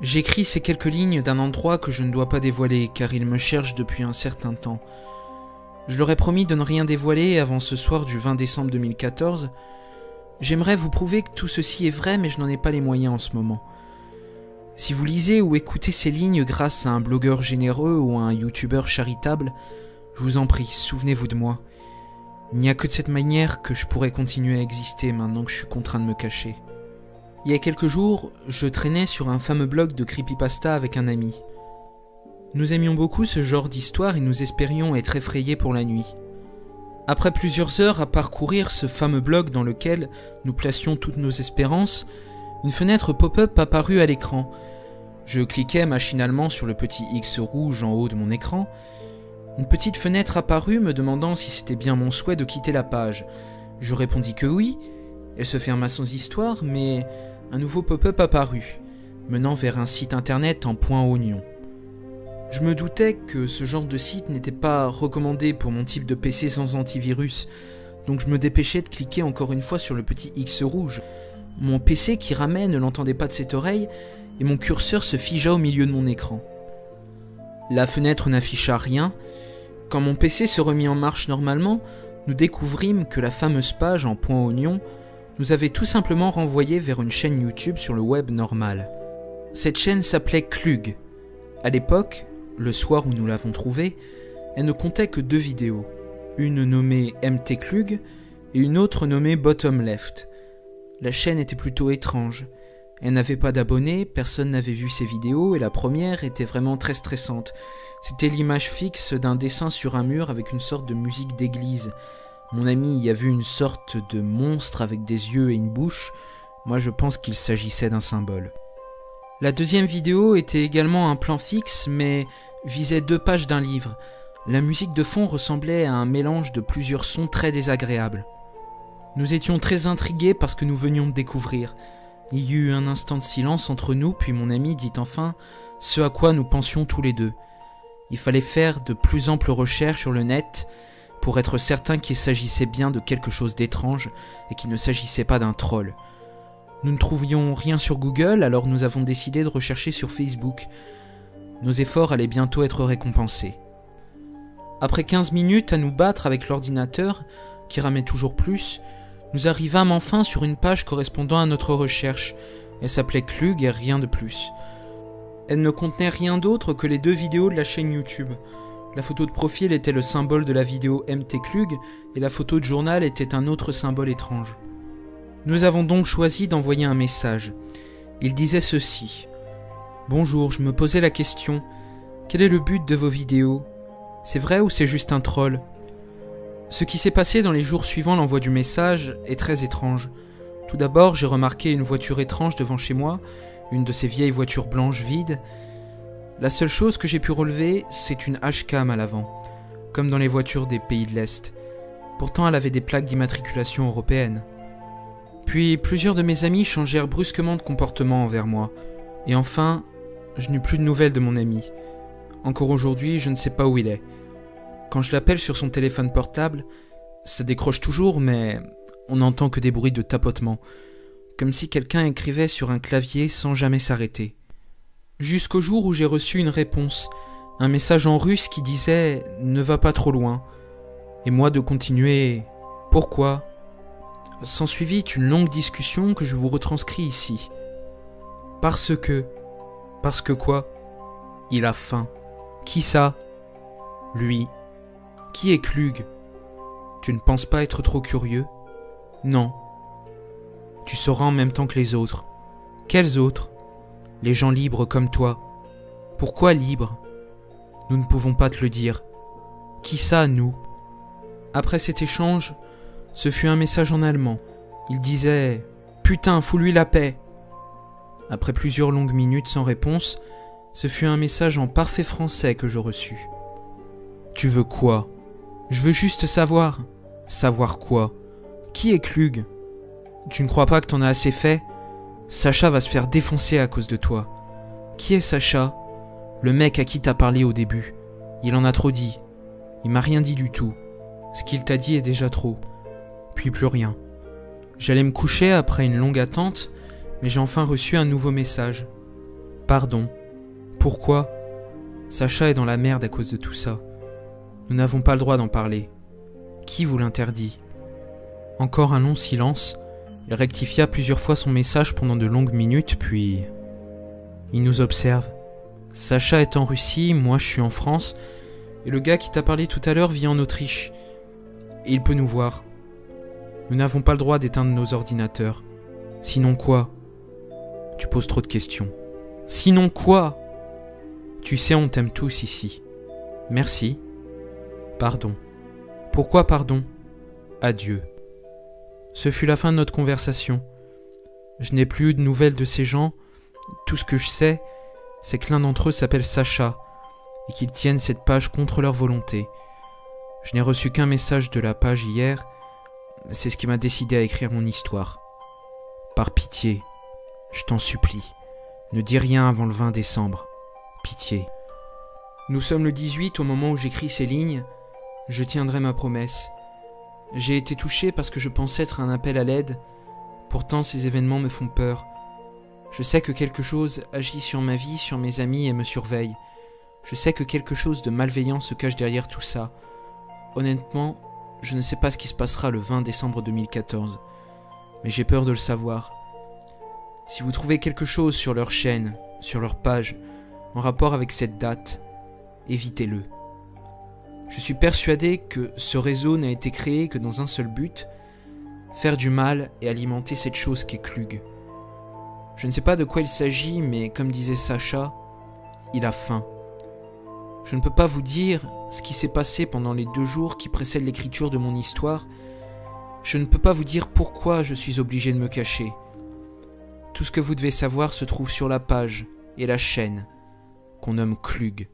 J'écris ces quelques lignes d'un endroit que je ne dois pas dévoiler car il me cherche depuis un certain temps. Je leur ai promis de ne rien dévoiler avant ce soir du 20 décembre 2014. J'aimerais vous prouver que tout ceci est vrai mais je n'en ai pas les moyens en ce moment. Si vous lisez ou écoutez ces lignes grâce à un blogueur généreux ou à un youtubeur charitable, je vous en prie, souvenez-vous de moi. Il n'y a que de cette manière que je pourrais continuer à exister maintenant que je suis contraint de me cacher. Il y a quelques jours, je traînais sur un fameux blog de creepypasta avec un ami. Nous aimions beaucoup ce genre d'histoire et nous espérions être effrayés pour la nuit. Après plusieurs heures à parcourir ce fameux blog dans lequel nous placions toutes nos espérances, une fenêtre pop-up apparut à l'écran. Je cliquais machinalement sur le petit X rouge en haut de mon écran. Une petite fenêtre apparut me demandant si c'était bien mon souhait de quitter la page. Je répondis que oui. Elle se ferma sans histoire, mais un nouveau pop-up apparut, menant vers un site internet en .oignon. Je me doutais que ce genre de site n'était pas recommandé pour mon type de PC sans antivirus, donc je me dépêchais de cliquer encore une fois sur le petit X rouge. Mon PC qui ramait ne l'entendait pas de cette oreille, et mon curseur se figea au milieu de mon écran. La fenêtre n'afficha rien. Quand mon PC se remit en marche normalement, nous découvrîmes que la fameuse page en .oignon nous avait tout simplement renvoyé vers une chaîne YouTube sur le web normal. Cette chaîne s'appelait Klug. À l'époque, le soir où nous l'avons trouvée, elle ne comptait que 2 vidéos, une nommée MT Klug et une autre nommée Bottom Left. La chaîne était plutôt étrange. Elle n'avait pas d'abonnés, personne n'avait vu ses vidéos et la première était vraiment très stressante. C'était l'image fixe d'un dessin sur un mur avec une sorte de musique d'église. Mon ami y a vu une sorte de monstre avec des yeux et une bouche. Moi je pense qu'il s'agissait d'un symbole. La deuxième vidéo était également un plan fixe mais visait 2 pages d'un livre. La musique de fond ressemblait à un mélange de plusieurs sons très désagréables. Nous étions très intrigués par ce que nous venions de découvrir. Il y eut un instant de silence entre nous, puis mon ami dit enfin ce à quoi nous pensions tous les deux. Il fallait faire de plus amples recherches sur le net pour être certain qu'il s'agissait bien de quelque chose d'étrange et qu'il ne s'agissait pas d'un troll. Nous ne trouvions rien sur Google, alors nous avons décidé de rechercher sur Facebook. Nos efforts allaient bientôt être récompensés. Après 15 minutes à nous battre avec l'ordinateur, qui ramait toujours plus, nous arrivâmes enfin sur une page correspondant à notre recherche. Elle s'appelait Klug et rien de plus. Elle ne contenait rien d'autre que les 2 vidéos de la chaîne YouTube. La photo de profil était le symbole de la vidéo MT Klug et la photo de journal était un autre symbole étrange. Nous avons donc choisi d'envoyer un message. Il disait ceci. « Bonjour, je me posais la question. Quel est le but de vos vidéos? C'est vrai ou c'est juste un troll ?» Ce qui s'est passé dans les jours suivant l'envoi du message est très étrange. Tout d'abord, j'ai remarqué une voiture étrange devant chez moi, une de ces vieilles voitures blanches vides. La seule chose que j'ai pu relever, c'est une hashcam à l'avant, comme dans les voitures des pays de l'Est. Pourtant, elle avait des plaques d'immatriculation européenne. Puis, plusieurs de mes amis changèrent brusquement de comportement envers moi. Et enfin, je n'eus plus de nouvelles de mon ami. Encore aujourd'hui, je ne sais pas où il est. Quand je l'appelle sur son téléphone portable, ça décroche toujours, mais on n'entend que des bruits de tapotement, comme si quelqu'un écrivait sur un clavier sans jamais s'arrêter. Jusqu'au jour où j'ai reçu une réponse, un message en russe qui disait « Ne va pas trop loin », et moi de continuer « Pourquoi ?» S'ensuivit une longue discussion que je vous retranscris ici. Parce que quoi? Il a faim. Qui ça? Lui. Qui est Klug? Tu ne penses pas être trop curieux? Non. Tu sauras en même temps que les autres. Quels autres? Les gens libres comme toi. Pourquoi libres? Nous ne pouvons pas te le dire. Qui ça, nous? Après cet échange, ce fut un message en allemand. Il disait « Putain, fous-lui la paix !» Après plusieurs longues minutes sans réponse, ce fut un message en parfait français que je reçus. « Tu veux quoi? Je veux juste savoir. » « Savoir quoi? Qui est Klug? Tu ne crois pas que t'en as assez fait? Sacha va se faire défoncer à cause de toi. Qui est Sacha? Le mec à qui t'as parlé au début. Il en a trop dit. Il m'a rien dit du tout. Ce qu'il t'a dit est déjà trop. Puis plus rien. J'allais me coucher après une longue attente, mais j'ai enfin reçu un nouveau message. Pardon. Pourquoi? Sacha est dans la merde à cause de tout ça. Nous n'avons pas le droit d'en parler. Qui vous l'interdit? Encore un long silence. Il rectifia plusieurs fois son message pendant de longues minutes, puis... Il nous observe. Sacha est en Russie, moi je suis en France, et le gars qui t'a parlé tout à l'heure vit en Autriche. Et il peut nous voir. Nous n'avons pas le droit d'éteindre nos ordinateurs. Sinon quoi? Tu poses trop de questions. Sinon quoi? Tu sais, on t'aime tous ici. Merci. Pardon. Pourquoi pardon? Adieu. Ce fut la fin de notre conversation. Je n'ai plus eu de nouvelles de ces gens. Tout ce que je sais, c'est que l'un d'entre eux s'appelle Sacha et qu'ils tiennent cette page contre leur volonté. Je n'ai reçu qu'un message de la page hier. C'est ce qui m'a décidé à écrire mon histoire. Par pitié, je t'en supplie, ne dis rien avant le 20 décembre. Pitié. Nous sommes le 18 au moment où j'écris ces lignes. Je tiendrai ma promesse. J'ai été touché parce que je pensais être un appel à l'aide. Pourtant, ces événements me font peur. Je sais que quelque chose agit sur ma vie, sur mes amis et me surveille. Je sais que quelque chose de malveillant se cache derrière tout ça. Honnêtement, je ne sais pas ce qui se passera le 20 décembre 2014. Mais j'ai peur de le savoir. Si vous trouvez quelque chose sur leur chaîne, sur leur page, en rapport avec cette date, évitez-le. Je suis persuadé que ce réseau n'a été créé que dans un seul but, faire du mal et alimenter cette chose qu'est Klug. Je ne sais pas de quoi il s'agit, mais comme disait Sacha, il a faim. Je ne peux pas vous dire ce qui s'est passé pendant les 2 jours qui précèdent l'écriture de mon histoire. Je ne peux pas vous dire pourquoi je suis obligé de me cacher. Tout ce que vous devez savoir se trouve sur la page et la chaîne qu'on nomme Klug.